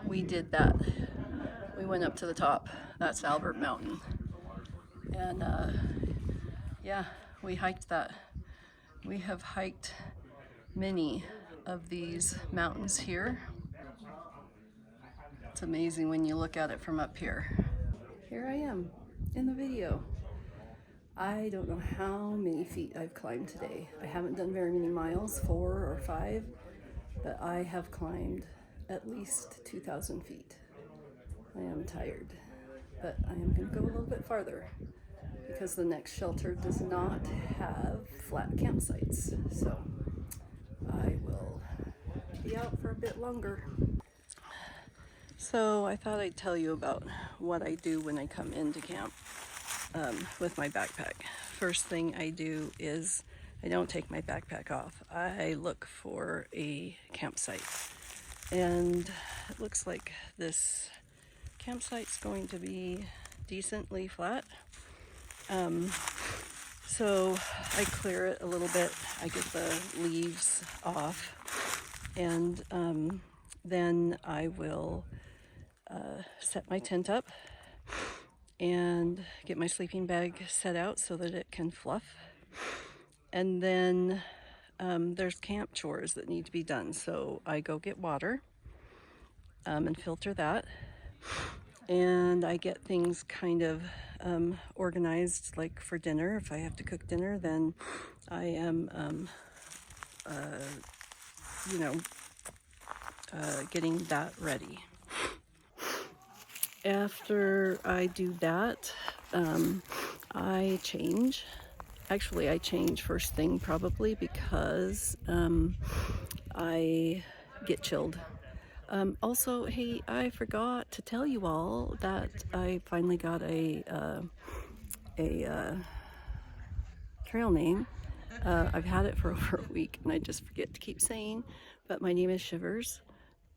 we did that. We went up to the top. That's Albert Mountain. And yeah, we hiked that. We have hiked many of these mountains here. It's amazing when you look at it from up here. Here I am in the video. I don't know how many feet I've climbed today. I haven't done very many miles, 4 or 5, but I have climbed at least 2,000 feet. I am tired, but I am going to go a little bit farther because the next shelter does not have flat campsites. So I will be out for a bit longer. So I thought I'd tell you about what I do when I come into camp with my backpack. First thing I do is I don't take my backpack off. I look for a campsite, and it looks like this campsite's going to be decently flat. So I clear it a little bit. I get the leaves off, and then I will set my tent up and get my sleeping bag set out so that it can fluff. And then there's camp chores that need to be done. So I go get water and filter that. And I get things kind of organized, like for dinner. If I have to cook dinner, then I am, getting that ready. After I do that, I change. Actually, I change first thing probably because I get chilled. Also, hey, I forgot to tell you all that I finally got a trail name. I've had it for over a week and I just forget to keep saying, but my name is Shivers.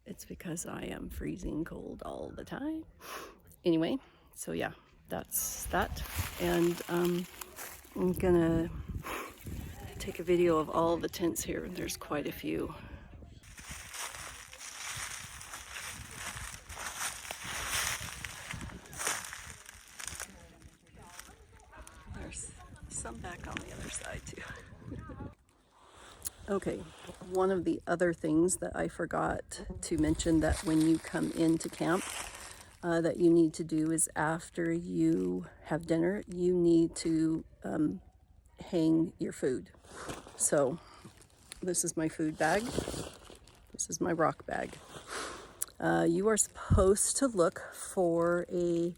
It's because I am freezing cold all the time. Anyway, so yeah, that's that. And I'm gonna take a video of all the tents here. There's quite a few. There's some back on the other side too. Okay, one of the other things that I forgot to mention, that when you come into camp that you need to do, is after you have dinner, you need to hang your food. So this is my food bag. This is my rock bag. You are supposed to look for a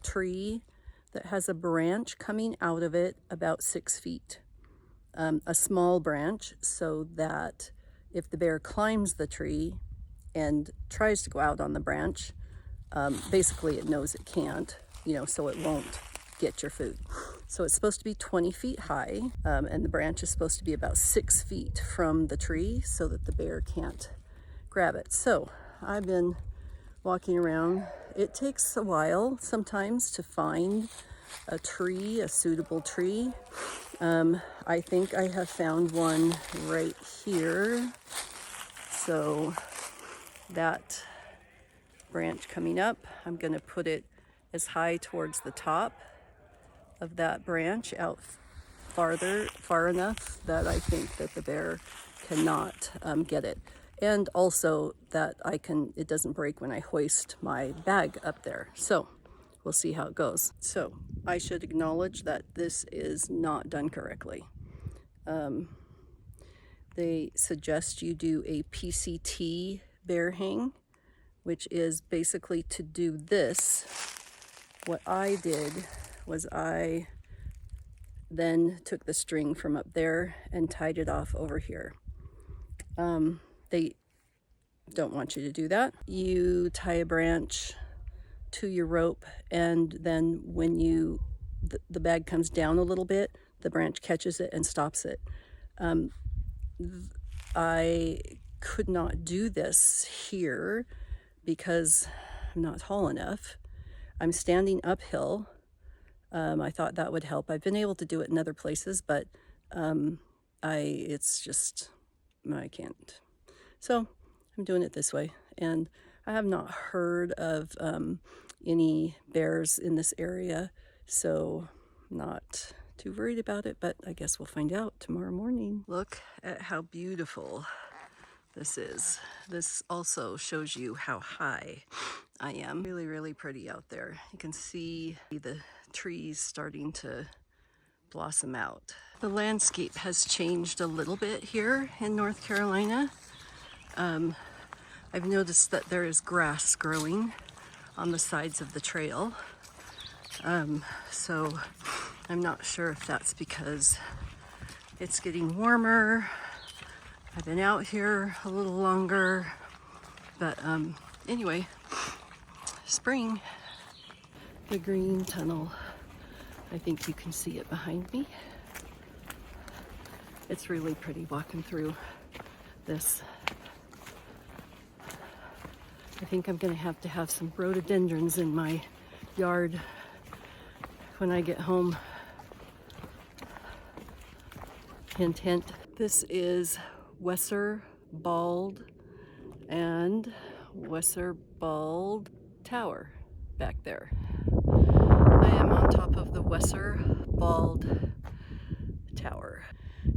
tree that has a branch coming out of it about 6 feet. A small branch, so that if the bear climbs the tree and tries to go out on the branch, basically it knows it can't, so it won't get your food. So it's supposed to be 20 feet high, and the branch is supposed to be about 6 feet from the tree so that the bear can't grab it. So I've been walking around. It takes a while sometimes to find a tree, a suitable tree. I think I have found one right here. So that branch coming up, I'm going to put it as high towards the top of that branch, out far enough that I think that the bear cannot get it. And also that it doesn't break when I hoist my bag up there. So we'll see how it goes. So I should acknowledge that this is not done correctly. They suggest you do a PCT bear hang, which is basically to do this. What I did was I then took the string from up there and tied it off over here. They don't want you to do that. You tie a branch to your rope, and then when the bag comes down a little bit, the branch catches it and stops it. I could not do this here because I'm not tall enough. I'm standing uphill. I thought that would help. I've been able to do it in other places, but I can't. So I'm doing it this way. and I have not heard of any bears in this area, so not too worried about it, but I guess we'll find out tomorrow morning. Look at how beautiful this is. This also shows you how high I am. Really, really pretty out there. You can see the trees starting to blossom out. The landscape has changed a little bit here in North Carolina. I've noticed that there is grass growing on the sides of the trail. So I'm not sure if that's because it's getting warmer. I've been out here a little longer, but anyway, spring. The green tunnel. I think you can see it behind me. It's really pretty walking through this. I think I'm gonna have to have some rhododendrons in my yard when I get home. Hint, hint. This is Wesser Bald and Wesser Bald Tower back there. I am on top of the Wesser Bald Tower.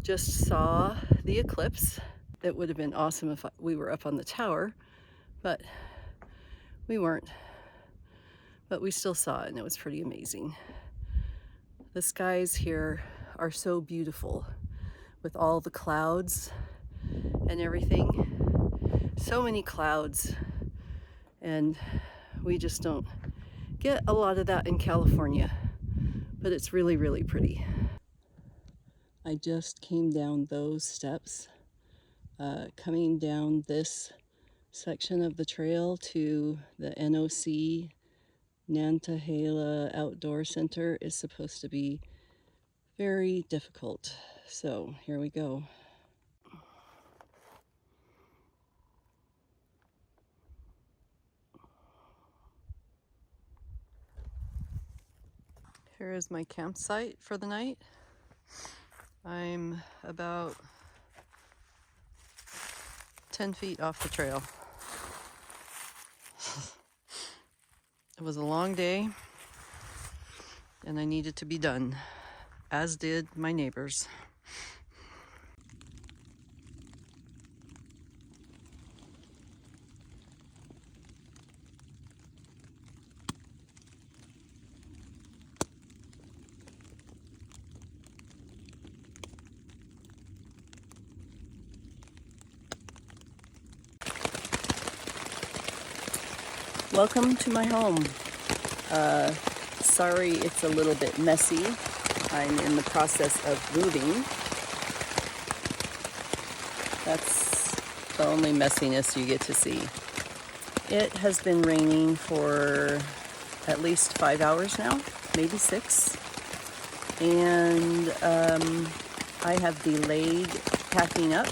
Just saw the eclipse. It would have been awesome if we were up on the tower, but we weren't. But we still saw it, and it was pretty amazing. The skies here are so beautiful with all the clouds and everything. So many clouds, and we just don't get a lot of that in California, but it's really, really pretty. I just came down those steps, coming down this section of the trail to the NOC, Nantahala Outdoor Center, is supposed to be very difficult. So here we go. Here is my campsite for the night. I'm about 10 feet off the trail. It was a long day, and I needed to be done, as did my neighbors. Welcome to my home. Sorry it's a little bit messy. I'm in the process of moving. That's the only messiness you get to see. It has been raining for at least 5 hours now, maybe 6. And I have delayed packing up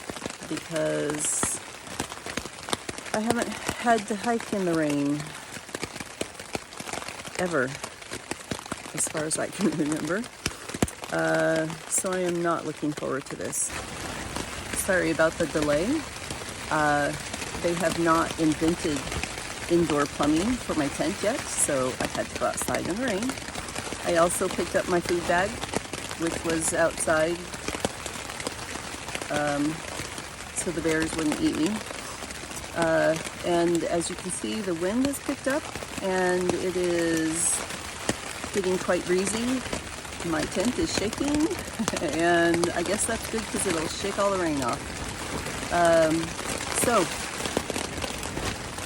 because I haven't had to hike in the rain ever, as far as I can remember. So I am not looking forward to this. Sorry about the delay. They have not invented indoor plumbing for my tent yet, so I had to go outside in the rain. I also picked up my food bag, which was outside, so the bears wouldn't eat me. And as you can see, the wind has picked up and it is getting quite breezy. My tent is shaking, and I guess that's good because it'll shake all the rain off. So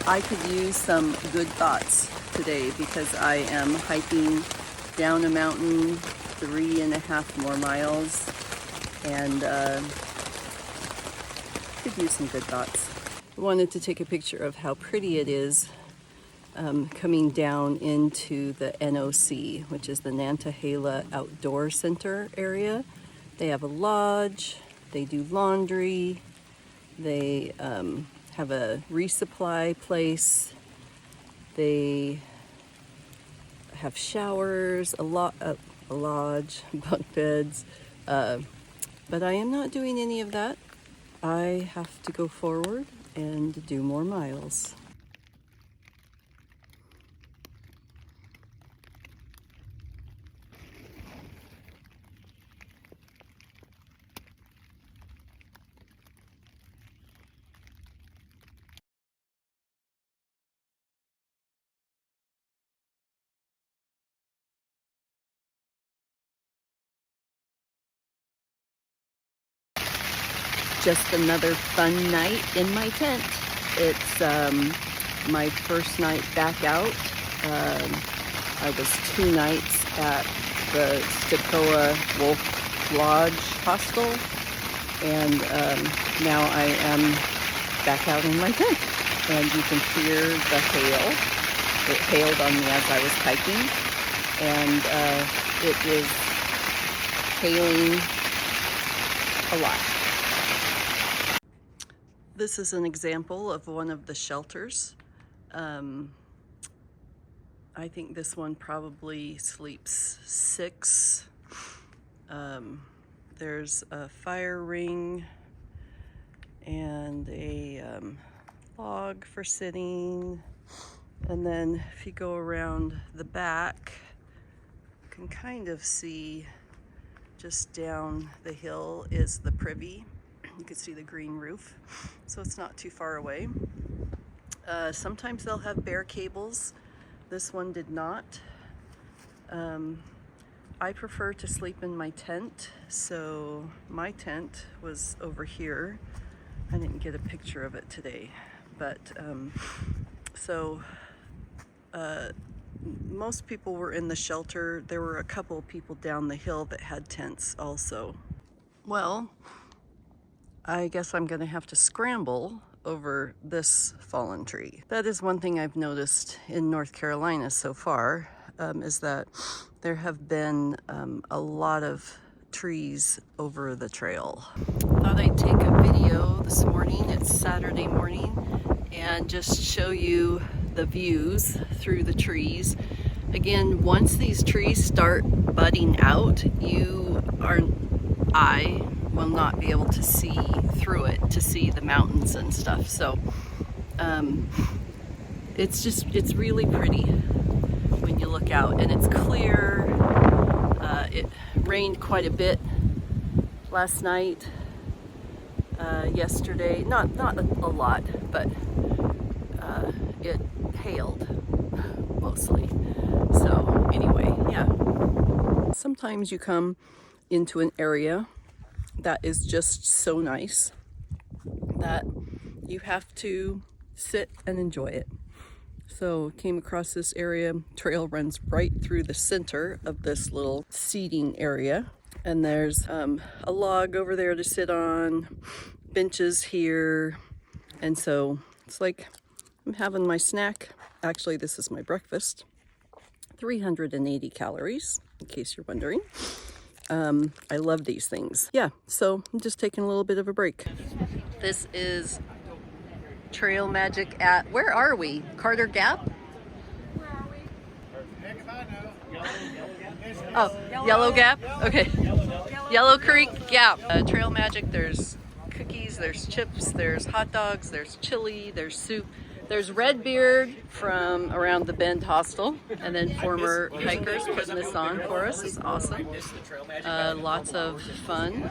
I could use some good thoughts today because I am hiking down a mountain 3.5 more miles, and could use some good thoughts. I wanted to take a picture of how pretty it is coming down into the NOC, which is the Nantahala Outdoor Center area. They have a lodge, they do laundry, they have a resupply place, they have showers, a lodge, bunk beds, but I am not doing any of that. I have to go forward and do more miles. just another fun night in my tent. It's my first night back out. I was 2 nights at the Stokoa Wolf Lodge hostel, and now I am back out in my tent. And you can hear the hail. It hailed on me as I was hiking, and it is hailing a lot. This is an example of one of the shelters. I think this one probably sleeps 6. There's a fire ring and a log for sitting. And then if you go around the back, you can kind of see just down the hill is the privy. You can see the green roof, so it's not too far away. Sometimes they'll have bare cables. This one did not. I prefer to sleep in my tent, so my tent was over here. I didn't get a picture of it today, but most people were in the shelter. There were a couple of people down the hill that had tents also. Well, I guess I'm gonna have to scramble over this fallen tree. That is one thing I've noticed in North Carolina so far, is that there have been a lot of trees over the trail. Thought I'd take a video this morning. It's Saturday morning, and just show you the views through the trees. Again, once these trees start budding out, I will not be able to see through it to see the mountains and stuff. So it's really pretty when you look out, and it's clear. It rained quite a bit last night, yesterday, not a lot, but it hailed mostly. So anyway, yeah. Sometimes you come into an area that is just so nice that you have to sit and enjoy it. So came across this area. Trail runs right through the center of this little seating area, and there's a log over there to sit on, benches here, and so it's like I'm having my snack. Actually, this is my breakfast. 380 calories, in case you're wondering. I love these things. Yeah, so I'm just taking a little bit of a break. This is trail magic at, where are we? Carter Gap? Where are we? Heck if I know. Oh, Yellow Gap? Okay. Yellow Creek Gap. Trail magic, there's cookies, there's chips, there's hot dogs, there's chili, there's soup. There's Redbeard from around the Bend Hostel, and then former hikers putting this on for us. It's awesome. Lots of fun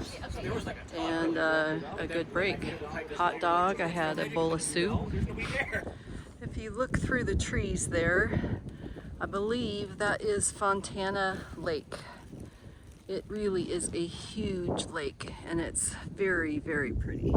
and a good break. Hot dog, I had a bowl of soup. If you look through the trees there, I believe that is Fontana Lake. It really is a huge lake, and it's very, very pretty.